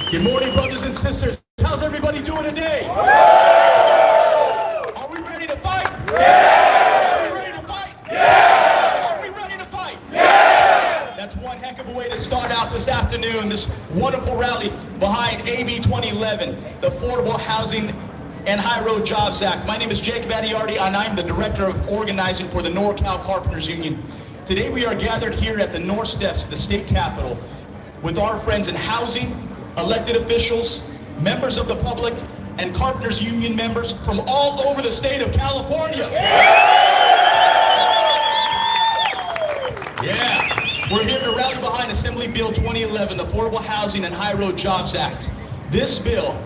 Good morning, brothers and sisters. How's everybody doing today? Are we ready to fight? Yeah! Are we ready to fight? Yeah! Are we ready to fight? Yeah! That's one heck of a way to start out this afternoon, this wonderful rally behind AB 2011, the Affordable Housing and High Road Jobs Act. My name is Jacob Adiarte, and I'm the Director of Organizing for the Norcal Carpenters Union. Today we are gathered here at the North Steps of the state capitol with our friends in housing, elected officials, members of the public, and Carpenters Union members from all over the state of California. Yeah, we're here to rally behind Assembly Bill 2011, the Affordable Housing and High Road Jobs Act. This bill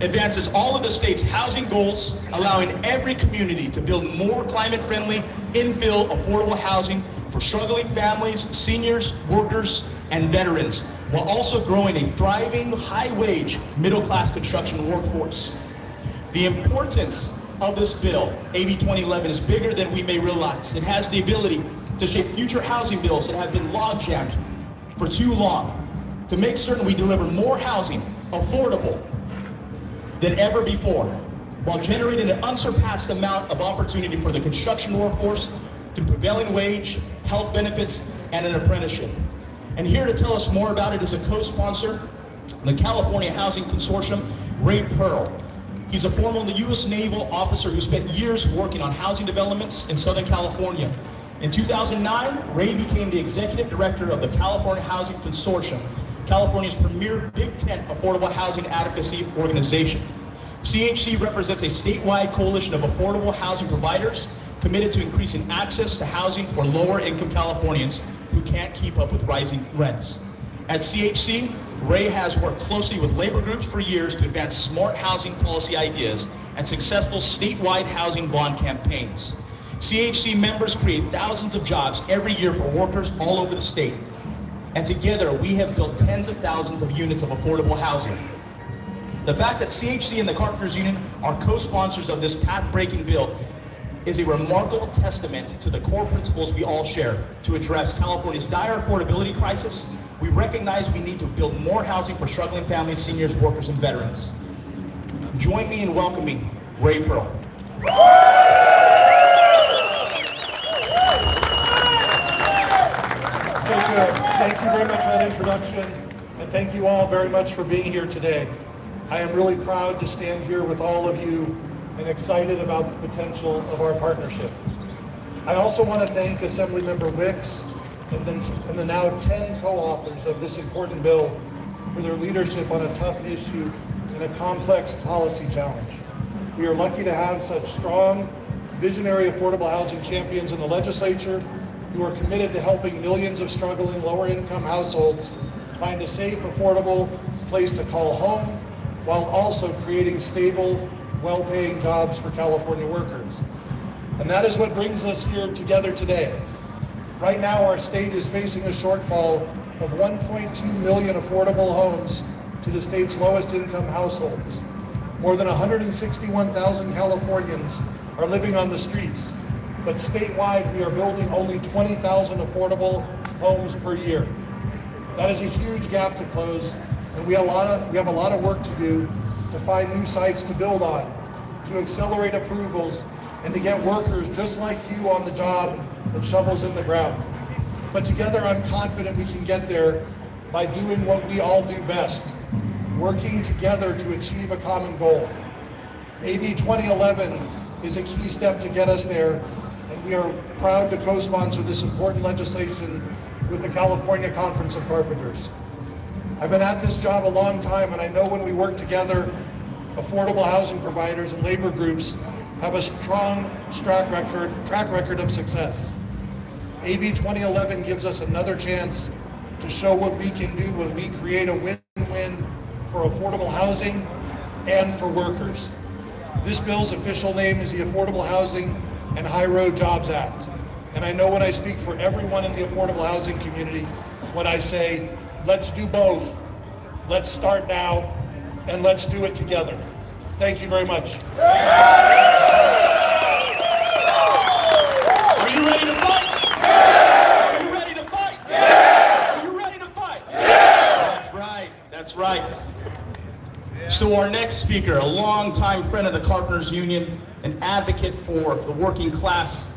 advances all of the state's housing goals, allowing every community to build more climate-friendly, infill, affordable housing for struggling families, seniors, workers, and veterans, while also growing a thriving, high-wage, middle-class construction workforce. The importance of this bill, AB 2011, is bigger than we may realize. It has the ability to shape future housing bills that have been log-jammed for too long, to make certain we deliver more housing, affordable, than ever before, while generating an unsurpassed amount of opportunity for the construction workforce through prevailing wage, health benefits, and an apprenticeship. And here to tell us more about it is a co-sponsor, the California Housing Consortium, Ray Pearl. He's a former U.S. naval officer who spent years working on housing developments in Southern California. In 2009, Ray became the executive director of the California Housing Consortium, California's premier Big Tent affordable housing advocacy organization. CHC represents a statewide coalition of affordable housing providers committed to increasing access to housing for lower-income Californians who can't keep up with rising rents. At CHC, Ray has worked closely with labor groups for years to advance smart housing policy ideas and successful statewide housing bond campaigns. CHC members create thousands of jobs every year for workers all over the state. And together, we have built tens of thousands of units of affordable housing. The fact that CHC and the Carpenters Union are co-sponsors of this path-breaking bill is a remarkable testament to the core principles we all share to address California's dire affordability crisis. We recognize we need to build more housing for struggling families, seniors, workers, and veterans. Join me in welcoming Ray Pearl. Thank you very much for that introduction, and thank you all very much for being here today. I am really proud to stand here with all of you and excited about the potential of our partnership. I also want to thank Assemblymember Wicks and the now 10 co-authors of this important bill for their leadership on a tough issue and a complex policy challenge. We are lucky to have such strong, visionary affordable housing champions in the legislature who are committed to helping millions of struggling lower-income households find a safe, affordable place to call home, while also creating stable, well-paying jobs for California workers. And that is what brings us here together today. Right now, our state is facing a shortfall of 1.2 million affordable homes to the state's lowest income households. More than 161,000 Californians are living on the streets, but statewide we are building only 20,000 affordable homes per year. That is a huge gap to close, and we have a lot of work to do to find new sites to build on, to accelerate approvals, and to get workers just like you on the job and shovels in the ground. But together I'm confident we can get there by doing what we all do best, working together to achieve a common goal. AB 2011 is a key step to get us there, and we are proud to co-sponsor this important legislation with the California Conference of Carpenters. I've been at this job a long time, and I know when we work together, affordable housing providers and labor groups have a strong track record of success. AB 2011 gives us another chance to show what we can do when we create a win-win for affordable housing and for workers. This bill's official name is the Affordable Housing and High Road Jobs Act. And I know when I speak for everyone in the affordable housing community when I say, let's do both, let's start now, and let's do it together. Thank you very much. Are you ready to fight? Yeah! Are you ready to fight? Yeah! Are you ready to fight? Yeah! That's right. So our next speaker, a longtime friend of the Carpenters Union, an advocate for the working class.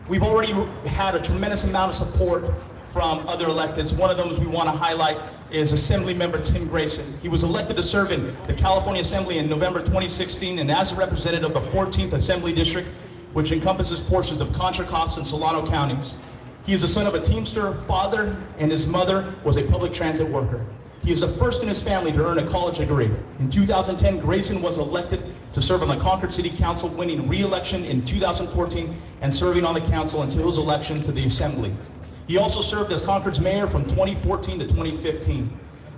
We've already had a tremendous amount of support from other electeds. One of those we want to highlight is Assemblymember Tim Grayson. He was elected to serve in the California Assembly in November 2016, and as a representative of the 14th Assembly District, which encompasses portions of Contra Costa and Solano counties. He is the son of a Teamster, father, and his mother was a public transit worker. He is the first in his family to earn a college degree. In 2010, Grayson was elected to serve on the Concord City Council, winning re-election in 2014 and serving on the council until his election to the Assembly. He also served as Concord's mayor from 2014 to 2015.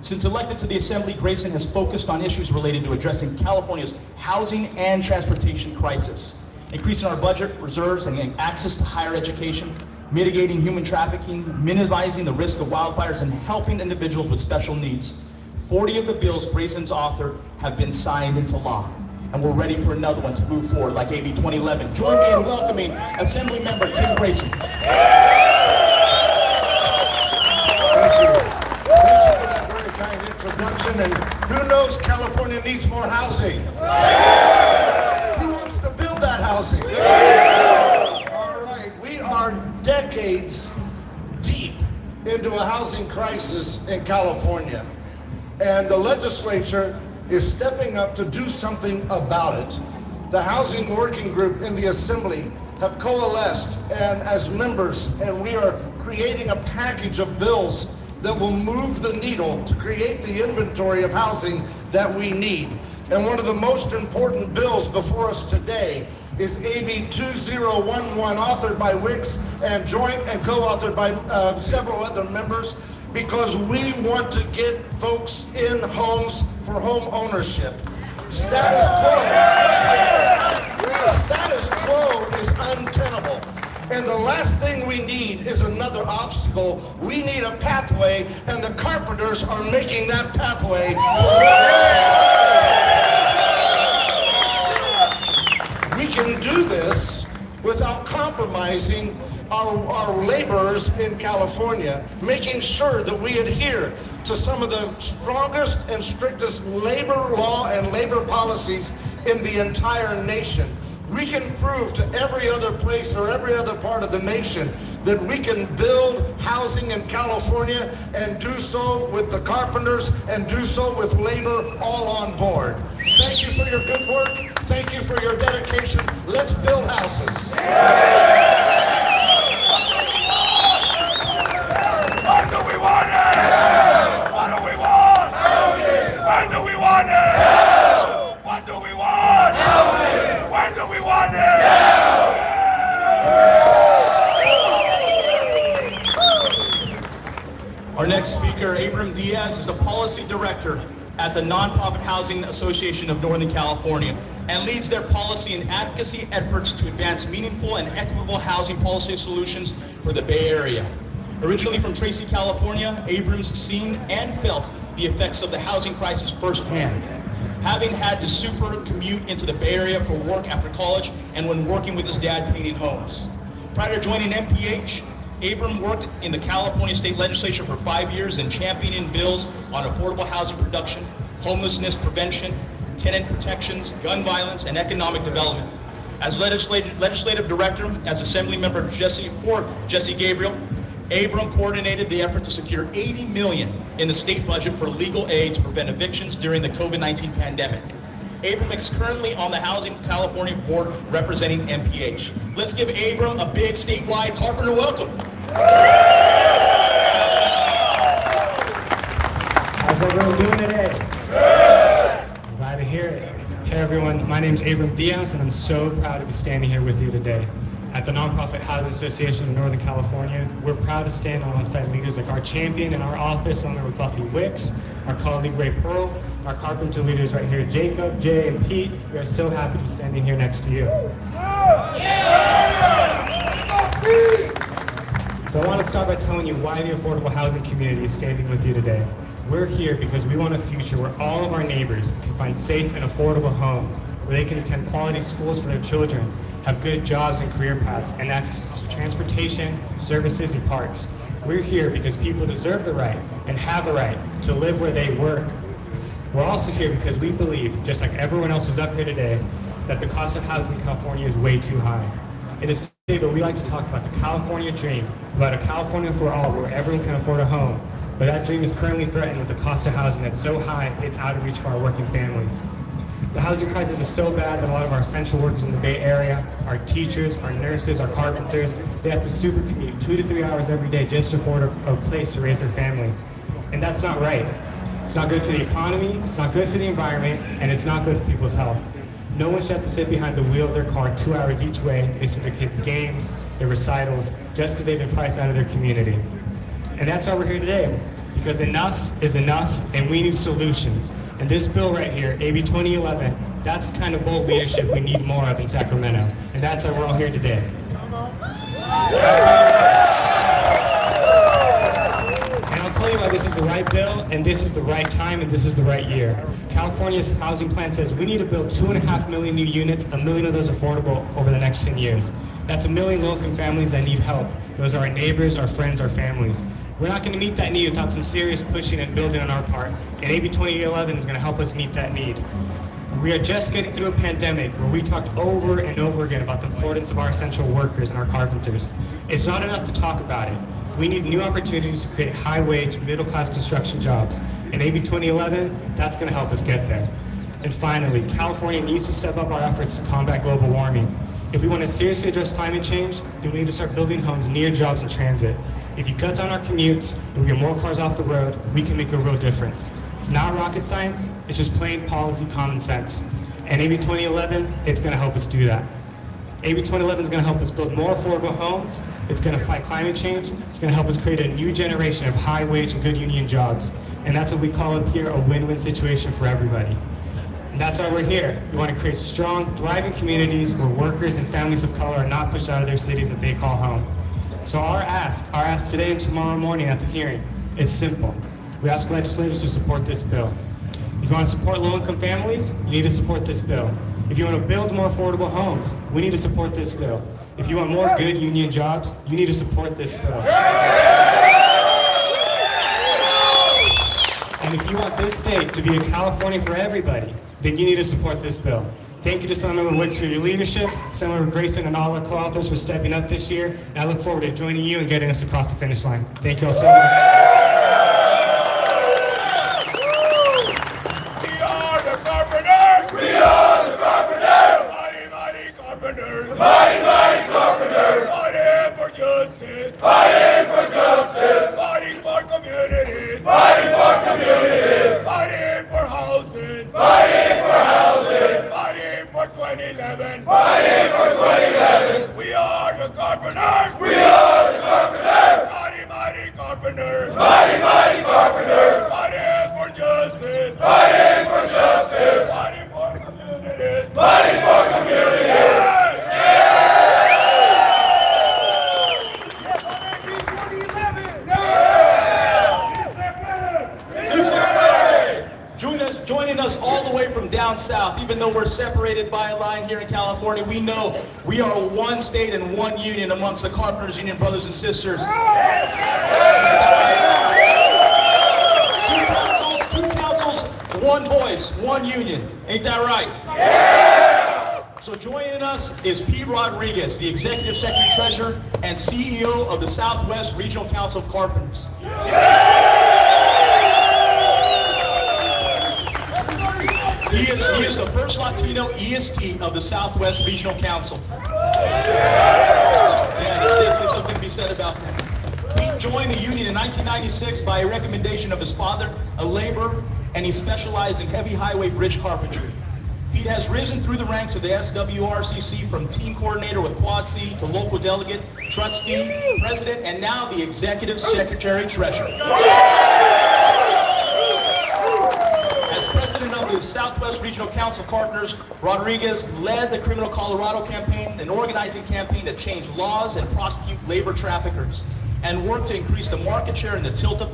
Since elected to the Assembly, Grayson has focused on issues related to addressing California's housing and transportation crisis, increasing our budget reserves and access to higher education, mitigating human trafficking, minimizing the risk of wildfires, and helping individuals with special needs. 40 of the bills Grayson's authored have been signed into law, and we're ready for another one to move forward, like AB 2011. Join me in welcoming Assemblymember Tim Grayson. Thank you. Thank you for that very kind introduction. And who knows California needs more housing? Who wants to build that housing? All right, we are decades deep into a housing crisis in California. And the legislature is stepping up to do something about it. The Housing Working Group in the Assembly have coalesced and as members, and we are creating a package of bills that will move the needle to create the inventory of housing that we need. And one of the most important bills before us today is AB 2011, authored by Wicks and joint and co-authored by several other members, because we want to get folks in homes for home ownership. Status quo is untenable. And the last thing we need is another obstacle. We need a pathway, and the Carpenters are making that pathway for us. We can do this without compromising our laborers in California, making sure that we adhere to some of the strongest and strictest labor law and labor policies in the entire nation. We can prove to every other place or every other part of the nation that we can build housing in California and do so with the Carpenters and do so with labor all on board. Thank you for your good work. Thank you for your dedication. Let's build houses. What do we want it? What do we want? Housing! When do we want it? What do we want? Housing! When do we want it? Our next speaker, Abram Diaz, is the Policy Director at the Nonprofit Housing Association of Northern California and leads their policy and advocacy efforts to advance meaningful and equitable housing policy solutions for the Bay Area. Originally from Tracy, California, Abram's seen and felt the effects of the housing crisis firsthand, having had to super commute into the Bay Area for work after college and when working with his dad painting homes. Prior to joining MPH, Abram worked in the California State Legislature for 5 years and championing bills on affordable housing production, homelessness prevention, tenant protections, gun violence, and economic development. As legislative director, as Assemblymember Jesse Gabriel, Abram coordinated the effort to secure $80 million in the state budget for legal aid to prevent evictions during the COVID-19 pandemic. Abram is currently on the Housing California Board representing MPH. Let's give Abram a big statewide Carpenter welcome. How's everyone doing today? I'm glad to hear it. Hey everyone, my name's Abram Diaz and I'm so proud to be standing here with you today. At the Nonprofit Housing Association of Northern California, we're proud to stand alongside leaders like our champion in our office, along with Buffy Wicks, our colleague Ray Pearl, our Carpenter leaders right here, Jacob, Jay, and Pete. We are so happy to be standing here next to you. So I want to start by telling you why the affordable housing community is standing with you today. We're here because we want a future where all of our neighbors can find safe and affordable homes, where they can attend quality schools for their children, have good jobs and career paths, and that's transportation, services, and parks. We're here because people deserve the right and have a right to live where they work. We're also here because we believe, just like everyone else who's up here today, that the cost of housing in California is way too high. It is today, but we like to talk about the California dream, about a California for all, where everyone can afford a home. But that dream is currently threatened with the cost of housing that's so high, it's out of reach for our working families. The housing crisis is so bad that a lot of our essential workers in the Bay Area, our teachers, our nurses, our carpenters, they have to super commute 2 to 3 hours every day just to afford a place to raise their family. And that's not right. It's not good for the economy, it's not good for the environment, and it's not good for people's health. No one should have to sit behind the wheel of their car 2 hours each way, listen to their kids' games, their recitals, just because they've been priced out of their community. And that's why we're here today, because enough is enough, and we need solutions. And this bill right here, AB 2011, that's the kind of bold leadership we need more of in Sacramento. And that's why we're all here today. I'll tell you why this is the right bill, and this is the right time, and this is the right year. California's housing plan says we need to build 2.5 million new units, 1 million of those affordable over the next 10 years. That's 1 million low-income families that need help. Those are our neighbors, our friends, our families. We're not going to meet that need without some serious pushing and building on our part, and AB 2011 is going to help us meet that need. We are just getting through a pandemic where we talked over and over again about the importance of our essential workers and our carpenters. It's not enough to talk about it. We need new opportunities to create high-wage, middle-class construction jobs. And AB 2011, that's going to help us get there. And finally, California needs to step up our efforts to combat global warming. If we want to seriously address climate change, then we need to start building homes near jobs and transit. If you cut down our commutes and we get more cars off the road, we can make a real difference. It's not rocket science, it's just plain policy common sense. And AB 2011, it's going to help us do that. AB 2011 is going to help us build more affordable homes, it's going to fight climate change, it's going to help us create a new generation of high-wage and good union jobs. And that's what we call up here a win-win situation for everybody. And that's why we're here. We want to create strong, thriving communities where workers and families of color are not pushed out of their cities that they call home. So our ask today and tomorrow morning at the hearing is simple. We ask legislators to support this bill. If you want to support low-income families, you need to support this bill. If you want to build more affordable homes, we need to support this bill. If you want more good union jobs, you need to support this bill. And if you want this state to be a California for everybody, then you need to support this bill. Thank you to Assemblymember Wicks for your leadership, Assemblymember Grayson and all the co-authors for stepping up this year, and I look forward to joining you and getting us across the finish line. Thank you all so much. We are the Carpenters! We are the Carpenters! Mighty, mighty Carpenters! Mighty, mighty Carpenters! Fighting for justice! Fighting for justice! Fighting for communities! Fighting for communities! Fighting for housing! Fighting for housing! Fighting for 2011! Fighting for 2011! We are the Carpenters! We are the Carpenters! Mighty, mighty Carpenters! Mighty, mighty Carpenters! Fighting for justice! Fighting for justice! Fighting for communities! Fighting for communities! Joining us all the way from down south, even though we're separated by a line here in California, we know we are one state and one union amongst the Carpenters Union brothers and sisters. Two councils, one voice, one union. Ain't that right? Yeah! So joining us is Pete Rodriguez, the Executive Secretary-Treasurer and CEO of the Southwest Regional Council of Carpenters. He is the first Latino EST of the Southwest Regional Council. Yeah, there's something to be said about that. He joined the union in 1996 by a recommendation of his father, a laborer, and he specialized in heavy highway bridge carpentry. Pete has risen through the ranks of the SWRCC from team coordinator with Quad C to local delegate, trustee, president, and now the Executive Secretary-Treasurer. President of the Southwest Regional Council of Carpenters, Rodriguez led the Criminal Colorado campaign, an organizing campaign to change laws and prosecute labor traffickers, and worked to increase the market share in the tilt-up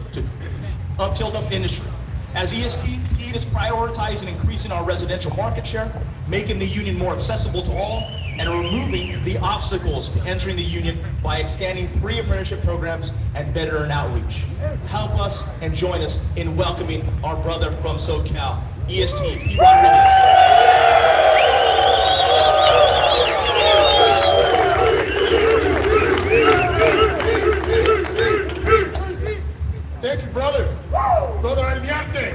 industry. As EST, Pete is prioritizing increasing our residential market share, making the union more accessible to all, and removing the obstacles to entering the union by expanding pre-apprenticeship programs and veteran outreach. Help us and join us in welcoming our brother from SoCal. EST, P. Rodriguez. Thank you, brother. Brother Adiarte.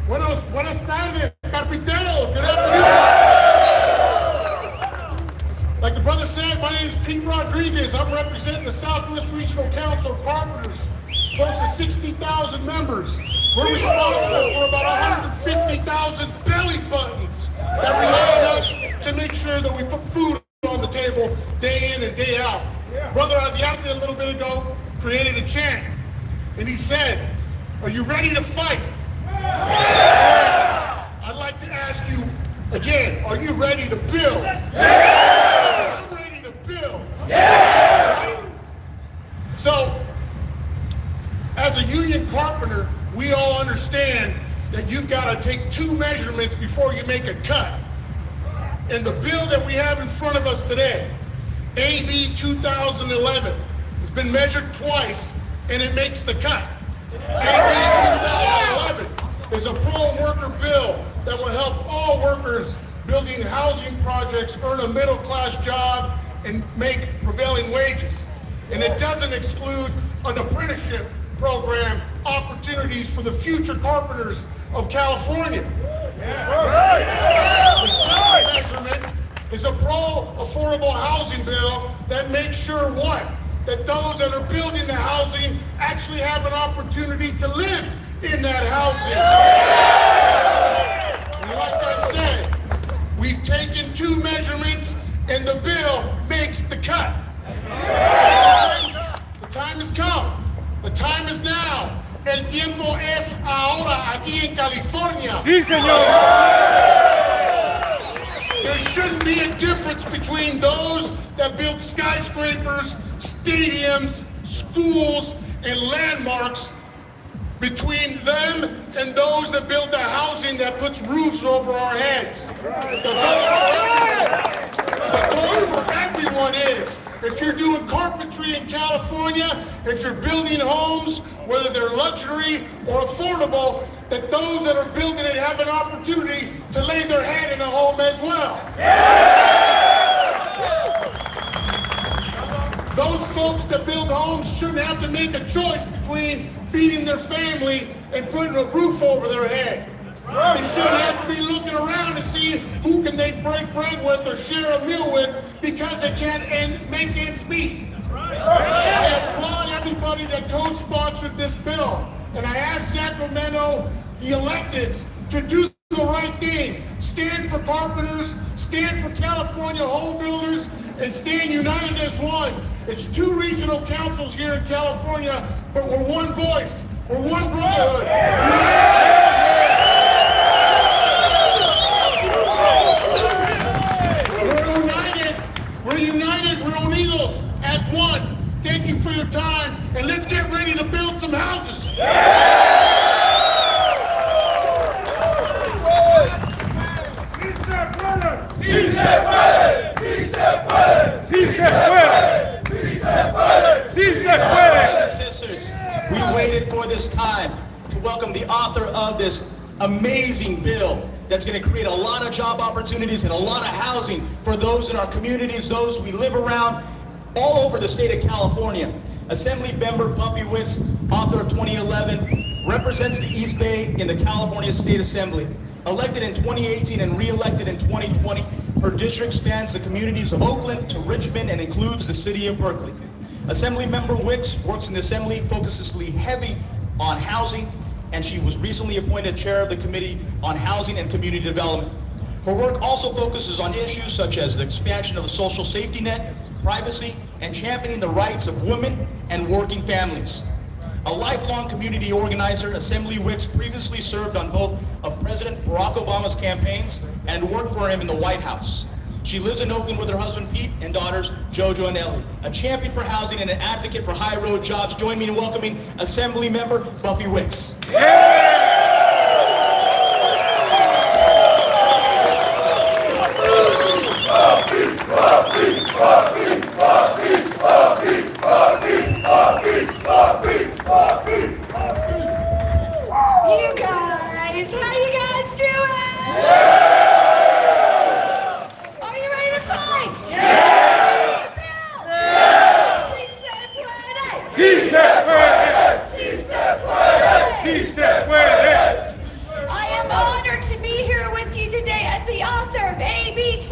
Buenas tardes, Carpinteros. Good afternoon. Like the brother said, my name is P. Rodriguez. I'm representing the Southwest Regional Council of Carpenters. Close to 60,000 members. We're responsible for about 150,000 belly buttons that rely on us to make sure that we put food on the table day in and day out. Brother Adiarte a little bit ago created a chant, and he said, "Are you ready to fight?" I'd like to ask you again, are you ready to build? I'm ready to build. So, as a union carpenter, we all understand that you've got to take 2 measurements before you make a cut. And the bill that we have in front of us today, AB 2011, has been measured twice and it makes the cut. AB 2011 is a pro-worker bill that will help all workers building housing projects earn a middle-class job and make prevailing wages. And it doesn't exclude an apprenticeship program opportunities for the future carpenters of California. The second measurement is a pro-affordable housing bill that makes sure what? That those that are building the housing actually have an opportunity to live in that housing. And like I said, we've taken 2 measurements and the bill makes the cut. The time has come. The time is now. El tiempo es ahora aquí en California. Sí, señor. There shouldn't be a difference between those that build skyscrapers, stadiums, schools, and landmarks between them and those that build the housing that puts roofs over our heads. The goal for everyone is, if you're doing carpentry in California, if you're building homes, whether they're luxury or affordable, that those that are building it have an opportunity to lay their head in a home as well. Those folks that build homes shouldn't have to make a choice between feeding their family and putting a roof over their head. They shouldn't have to be looking around to see who can they break bread with or share a meal with because they can't make ends meet. I applaud everybody that co-sponsored this bill, and I ask Sacramento, the electeds, to do the right thing. Stand for carpenters, stand for California home builders, and stand united as one. It's 2 regional councils here in California, but we're one voice. We're one brotherhood. We're united, we're unidos as one. Thank you for your time, and let's get ready to build some houses. Sí se puede, sí se puede, sí se puede, sí se puede, sí se puede. Brothers and sisters, we waited for this time to welcome the author of this amazing bill that's going to create a lot of job opportunities and a lot of housing for those in our communities, those we live around all over the state of California. Assemblymember Buffy Wicks, author of 2011, represents the East Bay in the California State Assembly. Elected in 2018 and re-elected in 2020, her district spans the communities of Oakland to Richmond and includes the city of Berkeley. Assemblymember Wicks works in the Assembly, focuses heavy on housing, and she was recently appointed chair of the Committee on Housing and Community Development. Her work also focuses on issues such as the expansion of the social safety net, privacy, and championing the rights of women and working families. A lifelong community organizer, Assembly Wicks previously served on both of President Barack Obama's campaigns and worked for him in the White House. She lives in Oakland with her husband Pete and daughters Jojo and Ellie. A champion for housing and an advocate for high road jobs. Join me in welcoming Assemblymember Buffy Wicks. You guys, how you guys Sí se puede. Sí se puede. Sí se puede. I am honored to be here with you today as the author of AB 2011.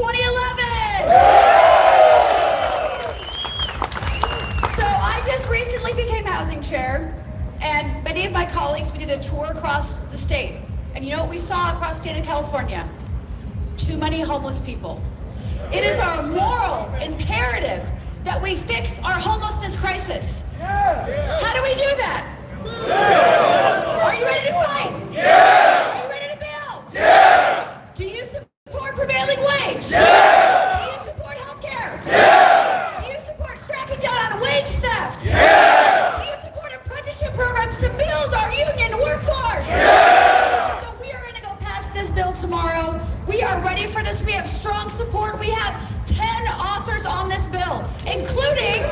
So I just recently became housing chair, and many of my colleagues, we did a tour across the state. And you know what we saw across the state of California? Too many homeless people. It is our moral imperative that we fix our homelessness crisis. How do we do that? Are you ready to fight? Are you ready to build? Do you support prevailing wage? Do you support health care? Do you support cracking down on wage theft? Do you support apprenticeship programs to build our union workforce? So we are going to go past this bill tomorrow. We are ready for this. We have strong support. We have 10 authors on this bill, including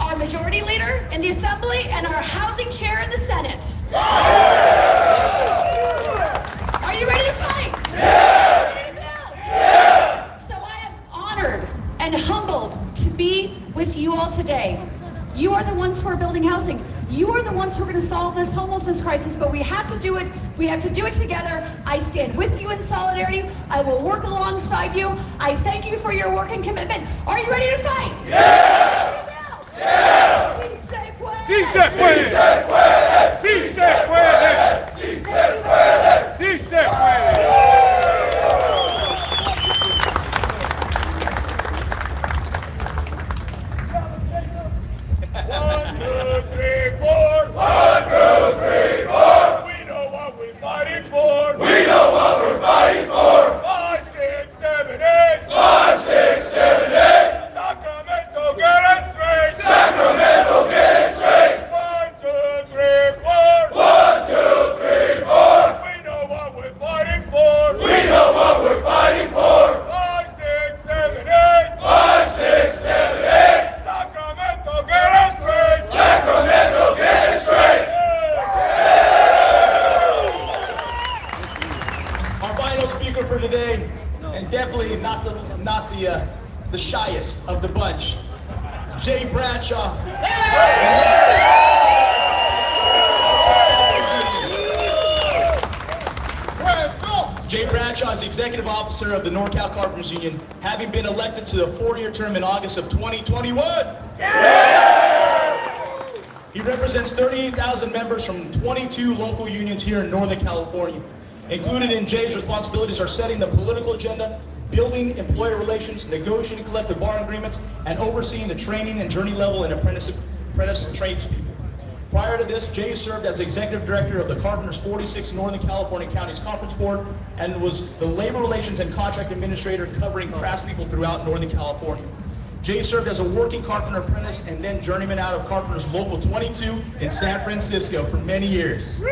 our majority leader in the Assembly and our housing chair in the Senate. Are you ready to fight? Are you ready to build? So I am honored and humbled to be with you all today. You are the ones who are building housing. You are the ones who are going to solve this homelessness crisis, but we have to do it. We have to do it together. I stand with you in solidarity. I will work alongside you. I thank you for your work and commitment. Are you ready to fight? Yeah! Sí se puede. Sí se puede. Sí se puede. Sí se puede. Sí se puede. One, two, three, four. 1, 2, 3, 4. We know what we're fighting for. We know what we're fighting for. 5, 6, 7, 8. 5, 6, 7, 8. Sacramento, get it straight. Sacramento, get it straight. 1, 2, 3, 4. 1, 2, 3, 4. We know what we're fighting for. We know what we're fighting for. 5, 6, 7, 8. 5, 6, 7, 8. Sacramento, get it straight. Sacramento, get it straight. Our final speaker for today, and definitely not the shyest of the bunch, Jay Bradshaw. Jay Bradshaw is the executive officer of the Norcal Carpenters Union, having been elected to the 4-year term in August of 2021. He represents 38,000 members from 22 local unions here in Northern California. Included in Jay's responsibilities are setting the political agenda, building employer relations, negotiating collective bargaining agreements, and overseeing the training and journey level and apprentice tradespeople. Prior to this, Jay served as executive director of the Carpenters 46 Northern California Counties Conference Board and was the labor relations and contract administrator covering craftspeople throughout Northern California. Jay served as a working carpenter apprentice and then journeyman out of Carpenters Local 22 in San Francisco for many years.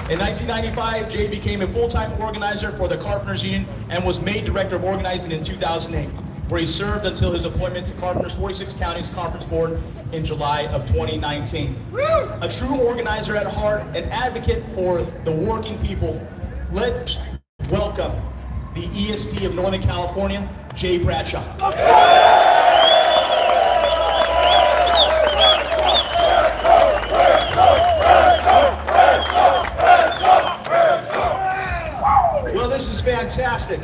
In 1995, Jay became a full-time organizer for the Carpenters Union and was made director of organizing in 2008, where he served until his appointment to Carpenters 46 Counties Conference Board in July of 2019. A true organizer at heart, an advocate for the working people, let's welcome the EST of Northern California, Jay Bradshaw. Well, this is fantastic.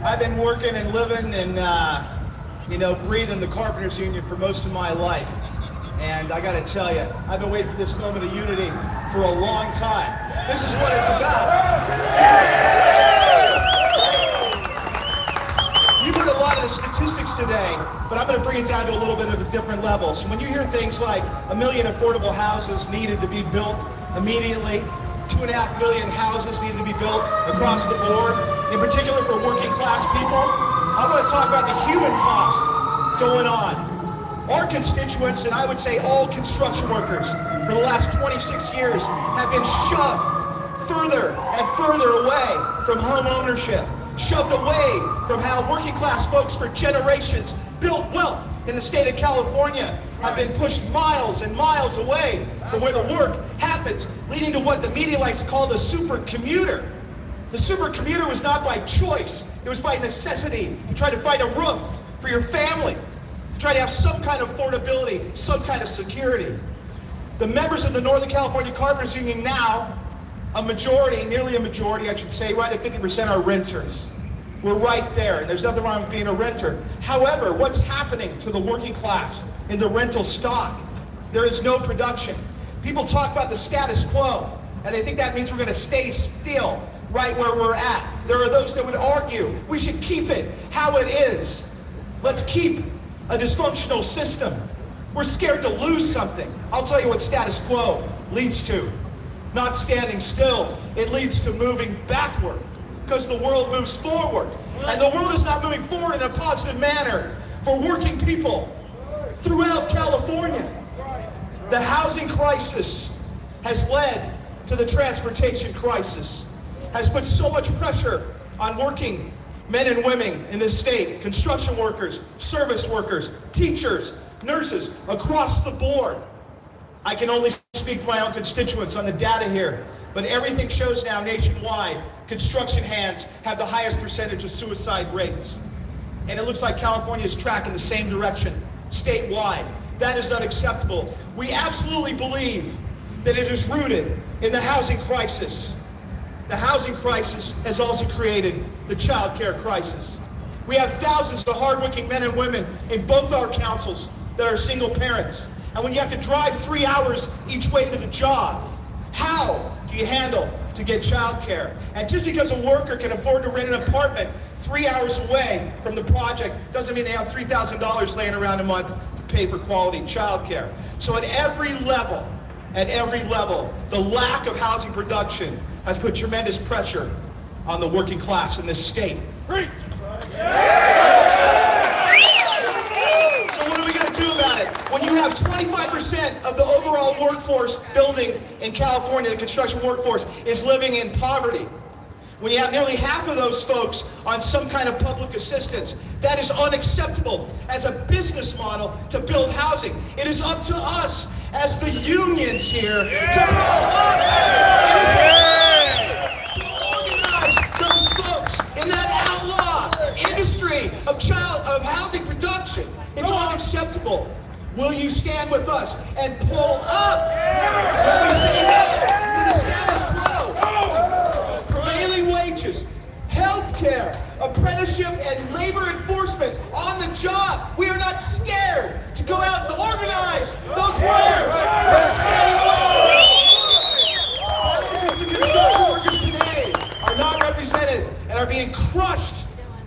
I've been working and living and, breathing the Carpenters Union for most of my life. And I gotta tell you, I've been waiting for this moment of unity for a long time. This is what it's about. You've heard a lot of the statistics today, but I'm gonna bring it down to a little bit of a different level. So when you hear things like 1 million affordable houses needed to be built immediately, 2.5 million houses needed to be built across the board, in particular for working class people, I want to talk about the human cost going on. Our constituents, and I would say all construction workers, for the last 26 years have been shoved further and further away from home ownership, shoved away from how working class folks for generations built wealth in the state of California. Have been pushed miles and miles away from where the work happens, leading to what the media likes to call the super commuter. The super commuter was not by choice. It was by necessity to try to find a roof for your family, to try to have some kind of affordability, some kind of security. The members of the Northern California Carpenters Union now, a majority, nearly a majority, I should say, right at 50% are renters. We're right there, and there's nothing wrong with being a renter. However, what's happening to the working class in the rental stock? There is no production. People talk about the status quo, and they think that means we're going to stay still right where we're at. There are those that would argue we should keep it how it is. Let's keep a dysfunctional system. We're scared to lose something. I'll tell you what status quo leads to. Not standing still, it leads to moving backward, because the world moves forward. And the world is not moving forward in a positive manner for working people throughout California. The housing crisis has led to the transportation crisis, has put so much pressure on working men and women in this state, construction workers, service workers, teachers, nurses, across the board. I can only speak for my own constituents on the data here, but everything shows now nationwide, construction hands have the highest percentage of suicide rates. And it looks like California is tracking the same direction statewide. That is unacceptable. We absolutely believe that it is rooted in the housing crisis. The housing crisis has also created the child care crisis. We have thousands of hardworking men and women in both our councils that are single parents. And when you have to drive 3 hours each way to the job, how do you handle to get child care? And just because a worker can afford to rent an apartment 3 hours away from the project doesn't mean they have $3,000 laying around a month to pay for quality child care. So at every level, the lack of housing production has put tremendous pressure on the working class in this state. So what are we going to do about it? When you have 25% of the overall workforce building in California, the construction workforce, is living in poverty. When you have nearly half of those folks on some kind of public assistance, that is unacceptable as a business model to build housing. It is up to us as the unions here to pull up. It is up to organize those folks in that outlaw industry of housing production. It's unacceptable. Will you stand with us and pull up when we say no to the status quo? Prevailing wages, health care, apprenticeship, and labor enforcement on the job. We are not scared to go out and organize those workers that are standing alone. Thousands of construction workers today are not represented and are being crushed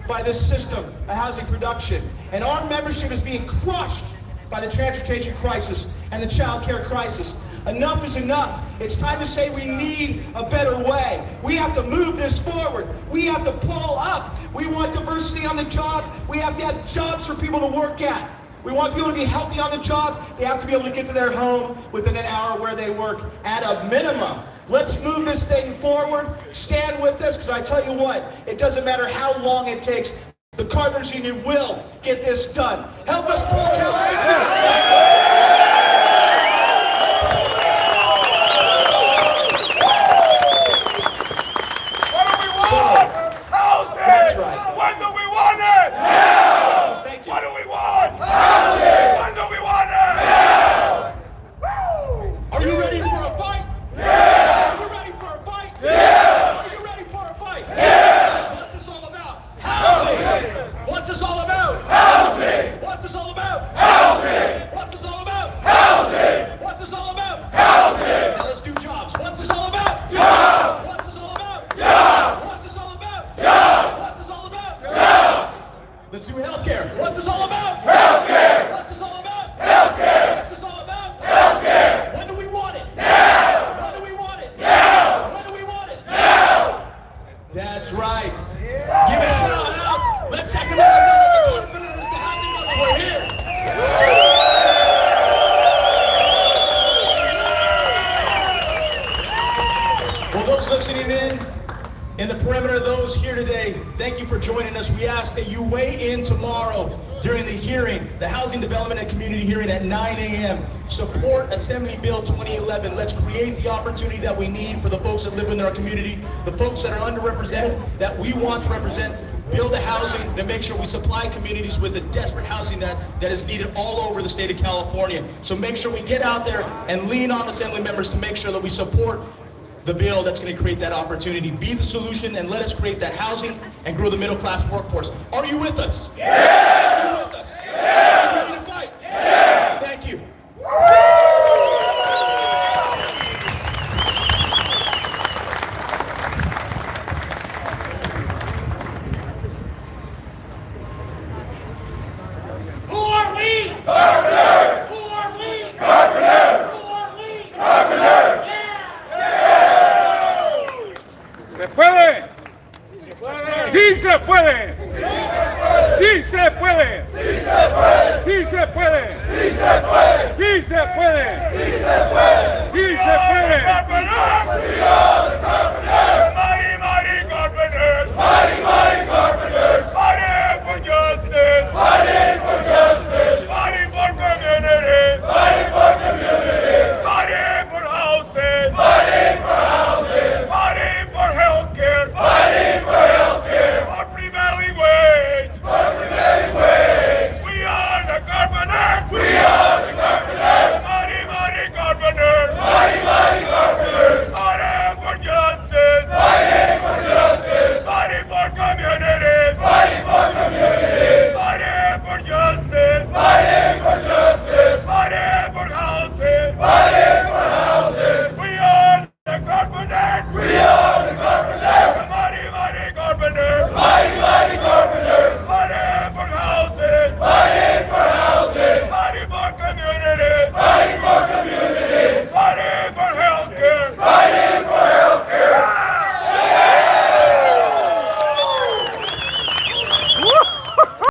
by this system of housing production. And our membership is being crushed by the transportation crisis and the child care crisis. Enough is enough. It's time to say we need a better way. We have to move this forward. We have to pull up. We want diversity on the job. We have to have jobs for people to work at. We want people to be healthy on the job. They have to be able to get to their home within an hour where they work at a minimum. Let's move this thing forward. Stand with us, because I tell you what, it doesn't matter how long it takes. The Carpenters Union will get this done. Help us pull California. That's right. When do we want it? Now! Thank you. What do we want? Housing! When do we want it? Now! Are you ready for a fight? Yeah! Are you ready for a fight? Yeah! Are you ready for a fight? Yeah! What's this all about? Housing! What's this all about? Housing! What's this all about? Housing! What's this all about? Housing! What's this all about? Housing! Now let's do jobs. What's this all about? Jobs! What's this all about? Jobs! What's this all about? Jobs! What's this all about? Jobs! Let's do healthcare. What's this all about? Healthcare! What's this all about? Healthcare! What's this all about? Healthcare! When do we want it? Now! When do we want it? Now! When do we want it? Now! That's right. Give a shout out. Let's Sacramento know the Carpenters to have the much we're here. Well, those listening in the perimeter, those here today, thank you for joining us. We ask that you weigh in tomorrow during the hearing, the Housing Development and Community hearing at 9 a.m. Support Assembly Bill 2011. Let's create the opportunity that we need for the folks that live in our community, the folks that are underrepresented, that we want to represent build the housing, to make sure we supply communities with the desperate housing that is needed all over the state of California. So make sure we get out there and lean on Assembly members to make sure that we support the bill that's going to create that opportunity. Be the solution and let us create that housing and grow the middle class workforce. Are you with us? Yeah! Are you with us? Yeah! Are you ready to fight? Yeah! Thank you. Who are we? Carpenters! Who are we? Carpenters! Who are we? Carpenters! ¡Se puede! ¡Sí se puede! ¡Sí se puede! ¡Sí se puede! ¡Sí se puede! ¡Sí se puede! ¡Sí se puede! ¡Sí se puede! Carpenters! We are the Carpenters! Mighty, mighty Carpenters! Mighty, mighty!